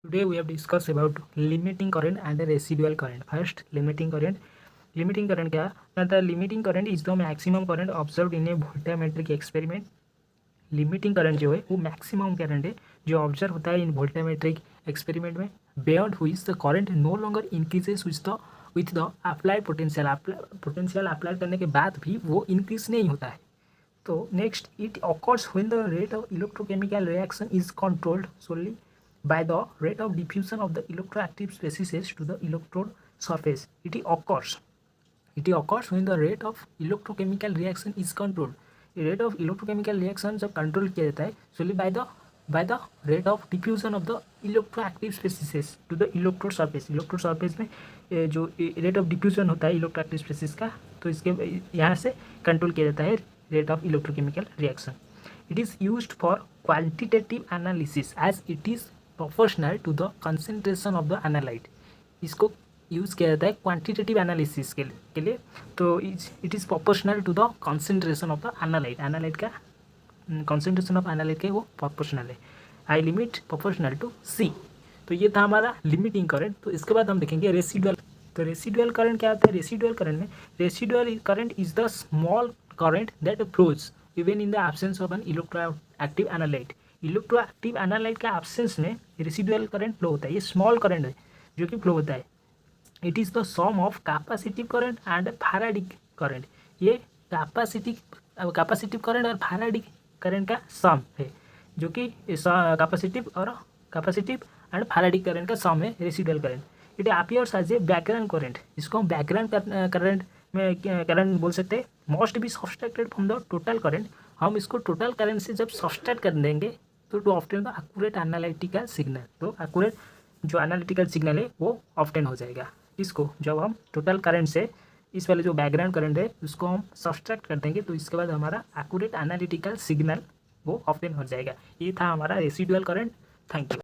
Today we have discussed about limiting current and residual current. First, limiting current. Limiting current क्या है? The limiting current is the maximum current observed in a voltammetric experiment. Limiting current जो है वो maximum current है जो observe होता है इन वोल्टामेट्रिक एक्सपेरिमेंट में, beyond which the current no longer increases with the apply potential apply करने के बाद भी वो इंक्रीज नहीं होता है. तो next, it occurs when the rate of electrochemical reaction is controlled solely by the rate of diffusion of the electroactive species to the electrode surface. It occurs when the rate of electrochemical reaction is controlled. Rate of electrochemical reaction जब control किया जाता है solely by the rate of diffusion of the electroactive species to the electrode surface. electrode surface में जो rate of diffusion होता है electroactive species का, तो इसके यहाँ से कंट्रोल किया जाता है rate of electrochemical reaction. It is used for quantitative analysis as it is proportional to the concentration of the analyte. इसको यूज़ किया जाता है क्वांटिटेटिव एनालिसिस के लिए. तो it is proportional to the concentration of the analyte. Analyte का concentration of analyte के वो प्रोपोर्शनल है. I limit proportional to C. तो ये था हमारा लिमिटिंग करंट. तो इसके बाद हम देखेंगे रेसिडुअल. तो रेसिडुअल करंट क्या होता है? रेसिडुअल करंट में residual current is the small current that flows even in the absence of an electroactive analyte. Electroactive analyte का एब्सेंस में रेसिडुअल करंट फ्लो होता है. ये स्मॉल करंट है जो कि फ्लो होता है. It is the sum of capacitive current and faradaic current. ये कैपेसिटिव करंट और फैराडिक करंट का सम है जो कि कैपेसिटिव एंड फैराडिक करंट का सम है residual current. It appears as a background current. इसको हम बैकग्राउंड करंट में करंट बोल सकते हैं. Must be subtracted from the total current. हम इसको टोटल करंट से जब सब्सट्रैक्ट कर देंगे तो to obtain the accurate analytical signal. तो एक्यूरेट जो एनालिटिकल सिग्नल है वो ऑब्टेन हो जाएगा. इसको जब हम टोटल करंट से इस वाले जो बैकग्राउंड करंट है उसको हम सब्सट्रैक्ट कर देंगे तो इसके बाद हमारा एक्यूरेट एनालिटिकल सिग्नल वो ऑब्टेन हो जाएगा. ये था हमारा रेसिडुअल करंट. Thank you.